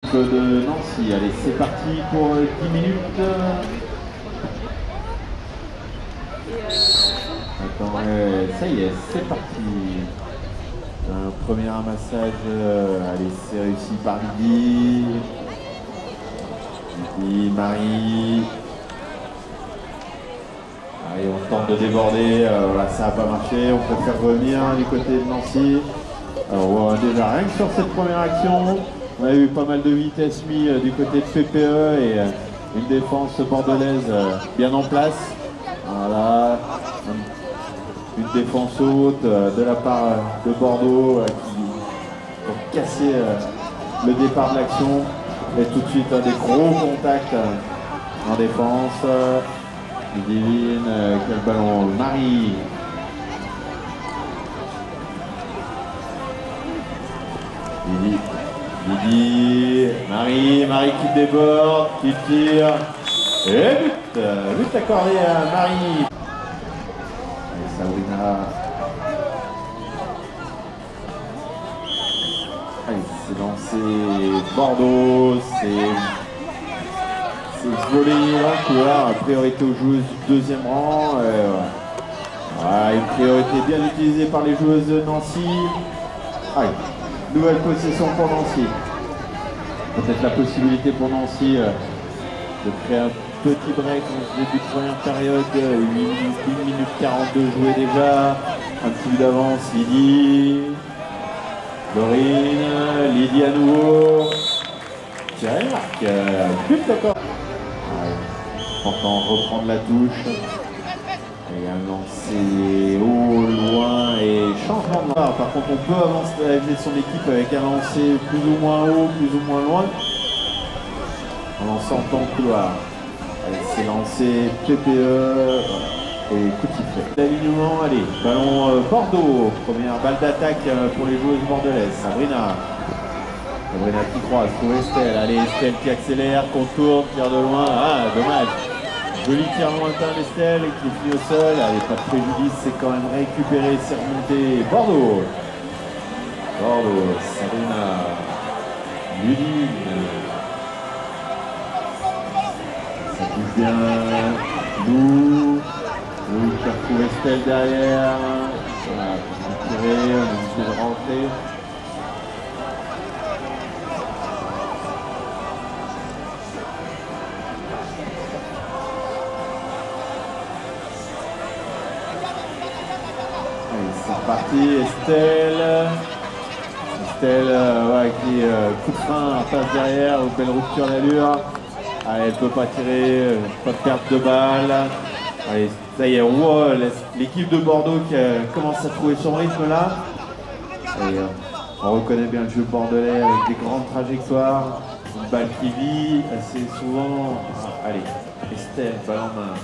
De Nancy. Allez, c'est parti pour 10 minutes. Attends, ça y est, c'est parti. Un premier ramassage. Allez, c'est réussi par Lydie. Lydie, Marie. Allez, on tente de déborder. Voilà, ça n'a pas marché. On préfère revenir du côté de Nancy. Alors, on voit déjà rien que sur cette première action. On a eu pas mal de vitesse mis du côté de PPE et une défense bordelaise bien en place. Voilà, une défense haute de la part de Bordeaux pour casser le départ de l'action. Et tout de suite des gros contacts en défense. Divine, quel ballon, Marie. Lydie, Marie qui déborde, qui tire, et but accordé à Marie. Et Sabrina. Allez, c'est lancé Bordeaux, c'est volé en couloir, priorité aux joueuses du deuxième rang. Voilà, une priorité bien utilisée par les joueuses de Nancy. Allez. Nouvelle possession pour Nancy. Peut-être la possibilité pour Nancy de créer un petit break en ce début de première période. 1 minute 42 jouées déjà. Un petit but d'avance, Lydie. Laurine. Lydie à nouveau. Thierry marque. But d'accord. Important reprendre la touche. Et un lancer haut, loin et changement de part. Par contre, on peut avancer son équipe avec un lancer plus ou moins haut, plus ou moins loin. En lançant dans le couloir. C'est lancé PPE et coup de sifflet. L'alignement, allez, ballon Bordeaux. Première balle d'attaque pour les joueuses bordelaises. Sabrina qui croise pour Estelle. Allez, Estelle qui accélère, contourne, tire de loin. Ah, dommage. Joli tir lointain d'Estelle qui finit au sol. Allez, pas de préjudice, c'est quand même récupéré, c'est remonté. Bordeaux, Sabrina, Ludine. Ça touche bien. Lou qui retrouve Estelle derrière. Voilà, pour tirer, on est obligé de rentrer. C'est reparti, Estelle ouais, qui coup de frein, passe derrière, belle rupture d'allure. Allez, elle ne peut pas tirer, pas de perte de balle. Allez, ça y est, on voit l'équipe de Bordeaux qui commence à trouver son rythme là. Et, on reconnaît bien le jeu bordelais avec des grandes trajectoires, une balle qui vit assez souvent. Allez, Estelle, balle en main.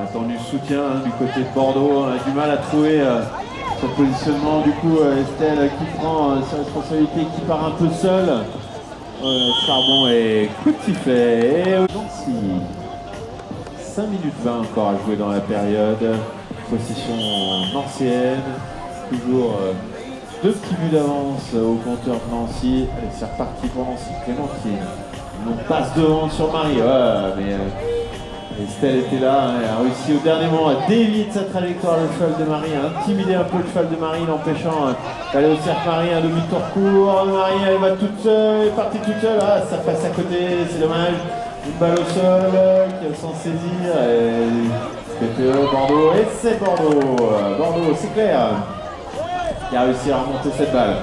Attendu soutien du côté de Bordeaux, on a du mal à trouver son positionnement. Du coup, Estelle qui prend sa responsabilité, qui part un peu seule. Charbon et coup de sifflet. Et Nancy. 5 minutes 20 encore à jouer dans la période. Possession nancienne. Toujours 2 petits buts d'avance au compteur de Nancy. Allez, c'est reparti pour Nancy. Clémentine. On passe devant sur Marie. Ouais, mais Estelle était là, elle a réussi au dernier moment à dévier de sa trajectoire le cheval de Marie, à intimider un peu le cheval de Marie, l'empêchant d'aller au cercle Marie, un demi-tour court. Marie, elle va toute seule, elle est partie toute seule. Ah, ça passe à côté, c'est dommage. Une balle au sol qui va s'en saisir. PPE, Bordeaux, et c'est Bordeaux. Bordeaux, c'est Claire qui a réussi à remonter cette balle.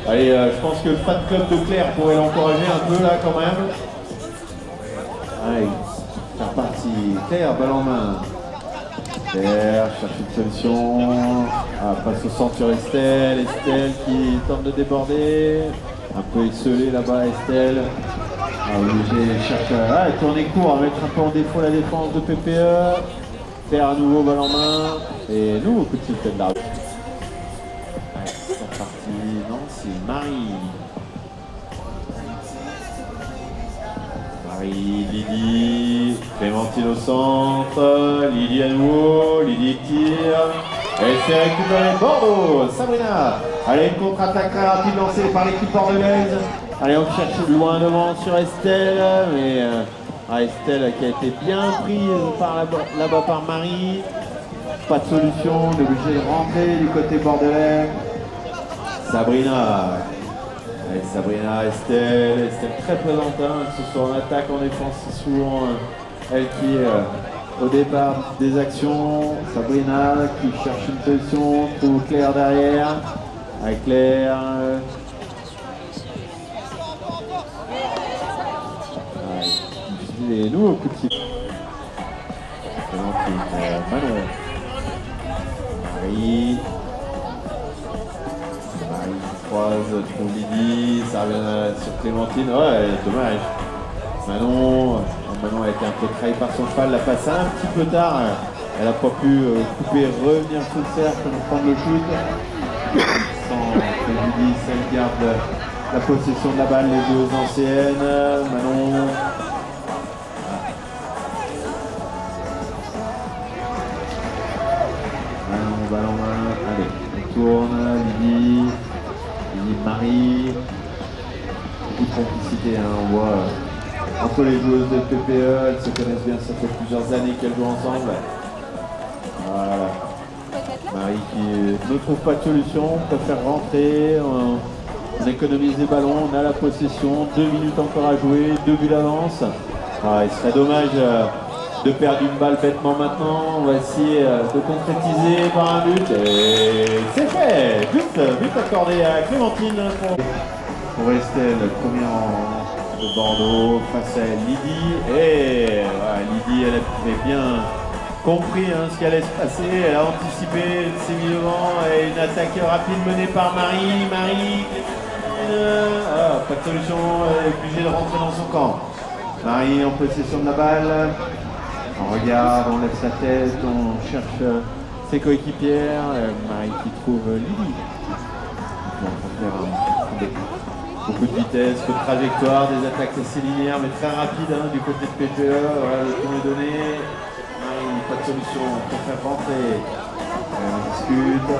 Allez, je pense que le fan club de Claire pourrait l'encourager un peu là quand même. Allez. C'est reparti, Claire, balle en main. Claire cherche une solution. Passe au centre sur Estelle qui tente de déborder. Un peu esselée là-bas, Estelle. Obligé, cherche tourner court, à mettre un peu en défaut la défense de PPE. Claire à nouveau, balle en main. Et nouveau coup de sifflet de l'arbitre. C'est reparti, non, c'est Marie. Lydie, Clémentine au centre, Lydie à nouveau, Lydie tire, et c'est récupéré Bordeaux, Sabrina. Allez, une contre-attaque très rapide lancée par l'équipe bordelaise. Allez, on cherche loin devant sur Estelle, mais Estelle qui a été bien prise là-bas par Marie. Pas de solution, on est obligé de rentrer du côté bordelais. Sabrina. Allez, Sabrina, Estelle très présente, hein, que ce soit en attaque, en défense, c'est souvent elle qui est au départ des actions. Sabrina qui cherche une position, trouve Claire derrière. Avec Claire. Les nouveaux coups de pied. Manon. Marie croise, trouve Lydie, ça revient sur Clémentine. Ouais, dommage. Manon a été un peu trahi par son cheval, l'a passé un petit peu tard. Elle n'a pas pu couper, revenir sous le cercle, prendre le shoot. Sans que Lydie, celle garde la possession de la balle, les deux anciennes. Manon. Balle en main, allez, on tourne, Lydie, Marie, beaucoup de complicité, hein, on voit entre les joueuses de PPE, elles se connaissent bien, ça fait plusieurs années qu'elles jouent ensemble. Voilà, Marie qui ne trouve pas de solution, préfère rentrer, on économise les ballons, on a la possession, 2 minutes encore à jouer, 2 buts d'avance. Il serait dommage de perdre une balle bêtement maintenant. On va essayer de concrétiser par un but. Et c'est fait. But accordé à Clémentine pour Estelle, premier rang de Bordeaux face à Lydie. Et voilà, Lydie, elle avait bien compris ce qui allait se passer. Elle a anticipé, elle s'est mis devant. Et une attaque rapide menée par Marie. Pas de solution, elle est obligée de rentrer dans son camp. Marie en possession de la balle. On regarde, on lève sa tête, on cherche ses coéquipières. Marie qui trouve Lydie. Beaucoup de vitesse, peu de trajectoire, des attaques assez linéaires mais très rapides du côté de PPE. Voilà, le temps est donné. Marie, pas de solution, on préfère rentrer. On discute.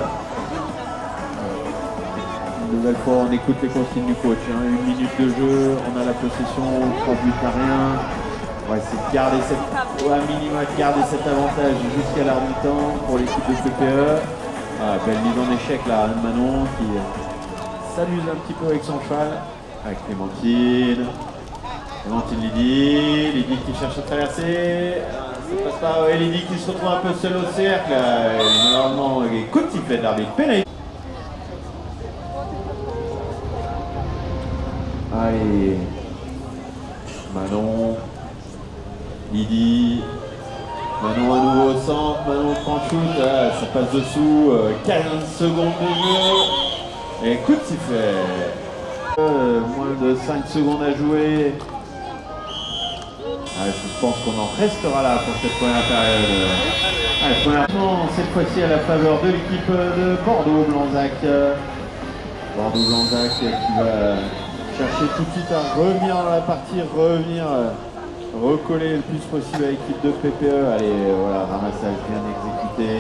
Une nouvelle fois, on écoute les consignes du coach. 1 minute de jeu, on a la possession, 3 buts à rien. On va essayer de garder cet avantage jusqu'à la mi-temps pour l'équipe de PPE. Belle mise en échec là, Manon qui s'amuse un petit peu avec son cheval. Avec Clémentine. Lydie qui cherche à traverser. Ça passe pas. Ouais, Lydie qui se retrouve un peu seule au cercle. Normalement, coup de sifflet de l'arbitre. Pénalité. Allez. Manon. Lydie, Manon à nouveau au centre, Manon prend le shoot, ça passe dessous, 15 secondes de jeu, et coup de sifflet. Moins de 5 secondes à jouer. Je pense qu'on en restera là pour cette première période. Cette fois-ci à la faveur de l'équipe de Bordeaux-Blanzac. Bordeaux-Blanzac qui va chercher tout de suite à revenir dans la partie, recoller le plus possible à l'équipe de PPE. Allez, voilà, ramassage bien exécuté.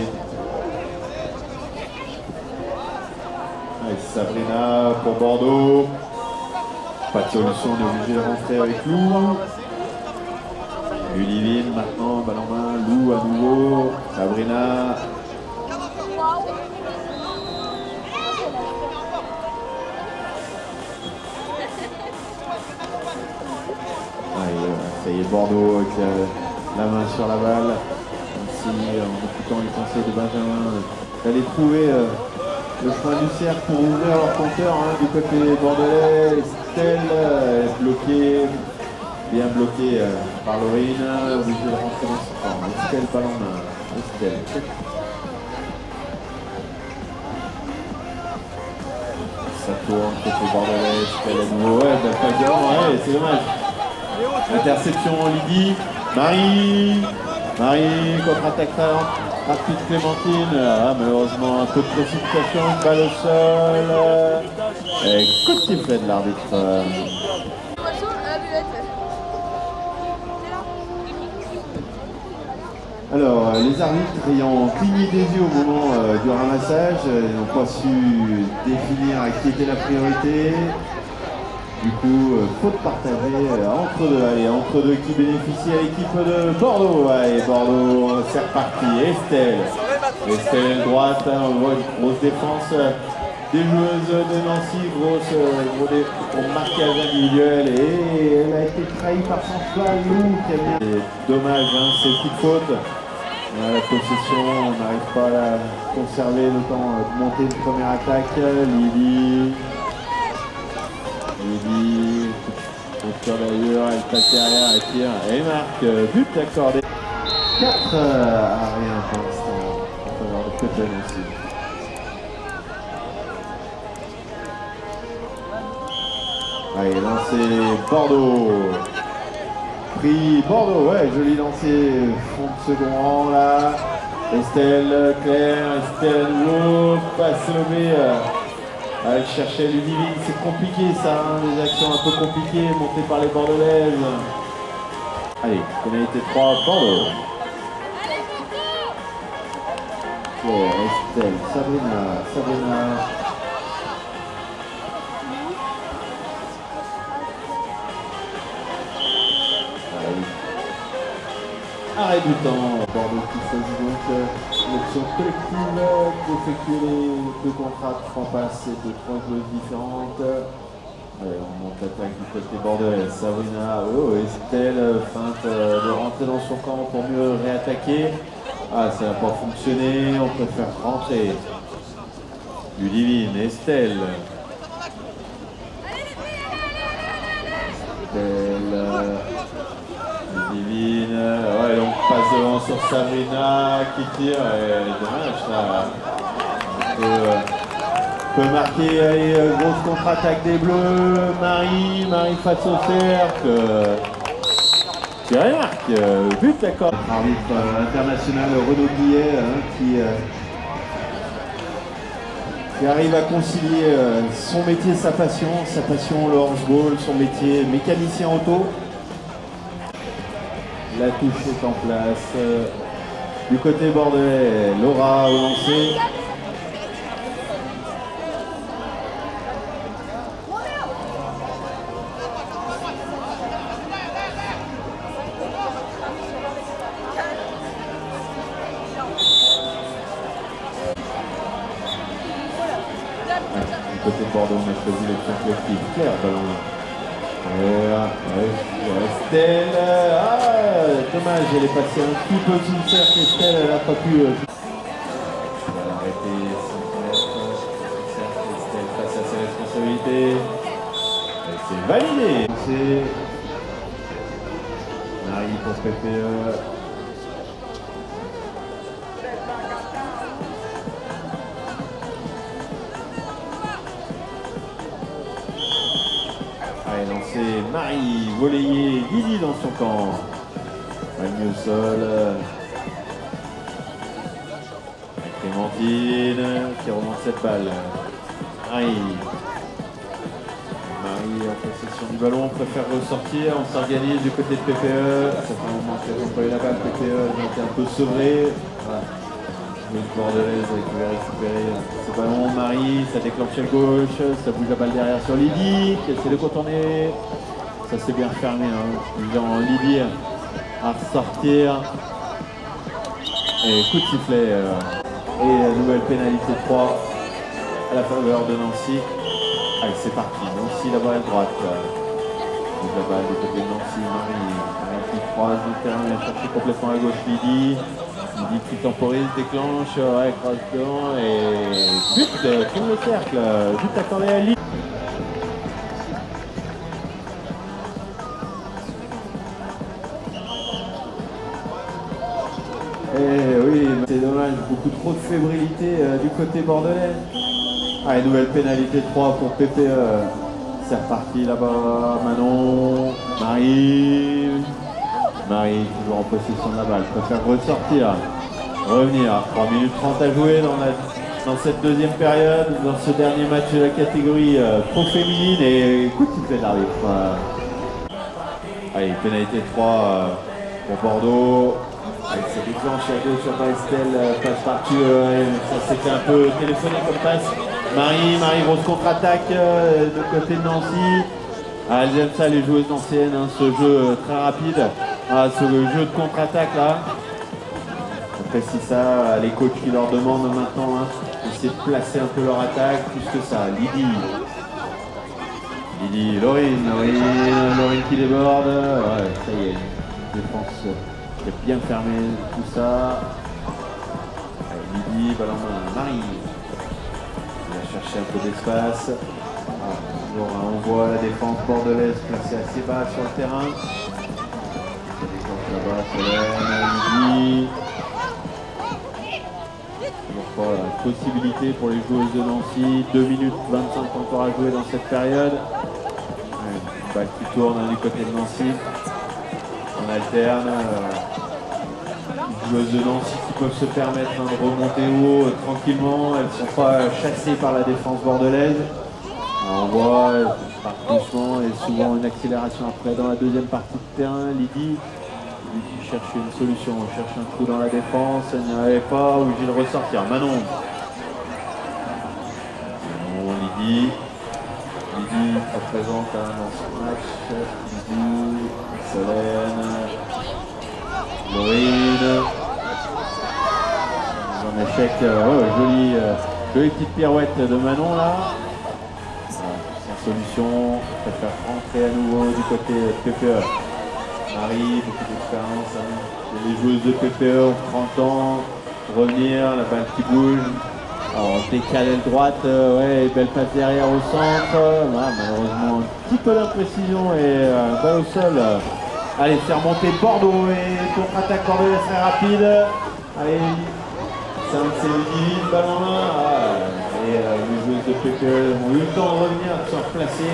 Allez, Sabrina pour Bordeaux. Pas de solution, on est obligé de rentrer avec Lou. Ludivine maintenant, balle en main. Lou à nouveau. Sabrina. Ça y est, Bordeaux avec la main sur la balle. Ici, en écoutant les conseils de Benjamin, d'aller trouver le chemin du cercle pour ouvrir leur compteur du côté bordelais. Estelle bloquée, bien bloquée par Laurine, obligée de rentrer dans son camp. Estelle, balle en main. Estelle. Ça tourne côté bordelais, Estelle à nouveau. Ouais, c'est dommage. Interception Lydie, Marie contre-attaque rapide Clémentine, malheureusement un peu de précipitation, une balle au sol, et coup de sifflet de l'arbitre. Alors les arbitres ayant cligné des yeux au moment du ramassage, n'ont pas su définir qui était la priorité. Du coup, faute partagée entre deux. Allez, entre deux qui bénéficie à l'équipe de Bordeaux. Allez, Bordeaux, c'est reparti. Estelle droite, hein, on voit une grosse défense des joueuses de Nancy, gros marquage individuel. Et elle a été trahie par son cheval, Lou, qui a bien. Dommage, hein, c'est une petite faute. La possession, on n'arrive pas à la conserver le temps de monter une première attaque. Lily, contre d'ailleurs, elle passe derrière, elle tire et marque. But accordé. 4 à rien pour l'instant. On va avoir le Cotten aussi. Allez, lancé Bordeaux. Pris Bordeaux, ouais, joli lancé. Fond de second rang là. Estelle, Claire, Estelle à nouveau. Passe levée. Aller chercher Ludivine, c'est compliqué ça, hein, des actions un peu compliquées montées par les Bordelaises. Allez, pénalité 3, Bordeaux. Claire, Estelle, Sabrina. Allez. Arrêt du temps, Bordeaux qui choisit donc l'option collective d'effectuer les 2 contrats de 3 passes et de 3 joueuses différentes. Allez, on monte l'attaque du côté bordelais. Sabrina, Estelle feinte de rentrer dans son camp pour mieux réattaquer. Ah, ça n'a pas fonctionné, on préfère rentrer. Ludivine, Estelle. Ludivine, ouais, donc passe devant sur Sabrina qui tire, et dommage ça. Peut marquer, allez, grosse contre-attaque des Bleus, Marie face au cercle. Thierry marque, but d'accord. Arbitre international Renaud Guillet qui arrive à concilier son métier, sa passion, le horseball, son métier mécanicien auto. La touche est en place. Du côté bordelais, Laura au lancer. Du côté de Bordeaux, on a choisi l'option collective. Claire, ballon. Estelle, dommage, elle est passée un petit peu sous le cercle. Estelle, elle n'a pas pu. Elle va arrêter son cercle. Estelle face à ses responsabilités. Et c'est validé. C'est Marie pour PPE. Allez, lancé Marie, volleyée, Lily dans son camp. Marie au sol. Clémentine qui remonte cette balle. Marie en possession du ballon, préfère ressortir, on s'organise du côté de PPE. Ça fait un moment qu'elles n'ont pas eu la balle, PPE, elles ont été un peu sevrées. Voilà. Le bordelaise qui va récupérer ce ballon, Marie, ça déclenche à gauche, ça bouge la balle derrière sur Lydie, qui essaie de contourner. Ça s'est bien fermé, hein. Lydie à ressortir. Et coup de sifflet. Et nouvelle pénalité 3 à la faveur de Nancy. Allez, c'est parti. Nancy, la balle droite. Donc la balle du côté de Nancy, Marie qui croise le terrain, elle a cherché complètement à gauche Lydie. Lydie qui temporise, déclenche, croise devant et but, tourne le cercle. But accordé à Lydie. Et oui, c'est dommage, beaucoup trop de fébrilité du côté bordelais. Allez, nouvelle pénalité 3 pour PPE. C'est reparti là-bas, Manon, Marie, toujours en possession de la balle, préfère ressortir, revenir. 3 minutes 30 à jouer dans cette deuxième période, dans ce dernier match de la catégorie pro féminine, et coup de sifflet de l'arbitre. Allez, pénalité 3 pour Bordeaux. Allez, c'est déclenché à gauche sur Estelle, passe par-dessus, ça s'était un peu téléphoné comme passe. Marie, grosse contre-attaque de côté de Nancy. Ah, elles aiment ça les joueuses anciennes, hein, ce jeu très rapide, ah, ce jeu de contre-attaque là. Après si ça, les coachs qui leur demandent maintenant, hein, d'essayer de placer un peu leur attaque, plus que ça. Lydie, Laurine qui déborde, ouais, ça y est, défense qui est bien fermée, tout ça. Allez, Lydie, ballon Marie, elle va chercher un peu d'espace. On voit la défense bordelaise placée assez bas sur le terrain. Là-bas, Solène, Lydie. Toujours pas la possibilité pour les joueuses de Nancy. 2 minutes 25 encore à jouer dans cette période. Une balle qui tourne du côté de Nancy. On alterne. Les joueuses de Nancy qui peuvent se permettre de remonter haut tranquillement. Elles ne sont pas chassées par la défense bordelaise. On voit par doucement et souvent une accélération après dans la deuxième partie de terrain. Lydie qui cherche une solution, cherche un trou dans la défense, elle n'y arrive pas, obligée de ressortir. Manon, Lydie très présente dans ce match. Lydie, Solène, Laurine. En échec, jolie petite pirouette de Manon là. Solution, je préfère rentrer à nouveau du côté PPE. Marie, beaucoup d'expérience. Hein. Les joueuses de PPE ont 30 ans. Revenir, la balle qui bouge. Alors, décalée droite, ouais, belle passe derrière au centre. Malheureusement, un petit peu d'imprécision et balle au sol. Allez, c'est remonté Bordeaux et contre-attaque Bordeaux très rapide. Allez, c'est Lydie, balle en main. Et les joueuses de PPE ont eu le temps de revenir, de se replacer,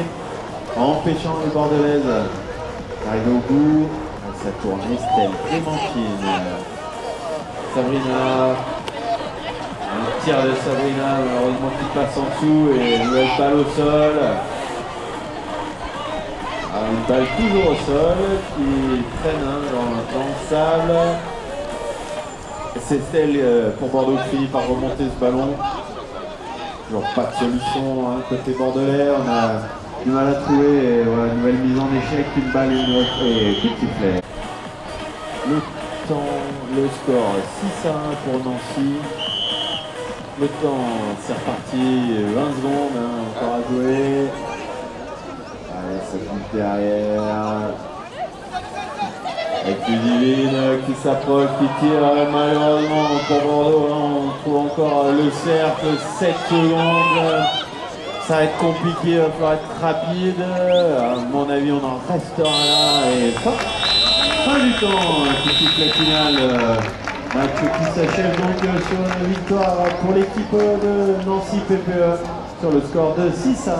en empêchant les Bordelaises d'arriver au bout. Ça tourne, Estelle, Clémentine, Sabrina, un tir de Sabrina, malheureusement qui passe en dessous et une nouvelle balle au sol. Une balle toujours au sol qui traîne dans le sable. C'est Estelle pour Bordeaux qui finit par remonter ce ballon. Toujours pas de solution hein, côté bordelais, on a du mal à trouver et voilà, nouvelle mise en échec, une balle et coup de sifflet. Le score 6-1 pour Nancy. Le temps, c'est reparti, 20 secondes hein, encore à jouer. Allez, ça bouge derrière. Avec Ludivine qui s'approche, qui tire malheureusement pour Bordeaux. Hein, on trouve encore le cercle, 7 secondes. Ça va être compliqué, il va falloir être rapide. À mon avis, on en restera là. Et fin du temps, petite la finale. Match qui s'achève donc sur une victoire pour l'équipe de Nancy PPE sur le score de 6-1.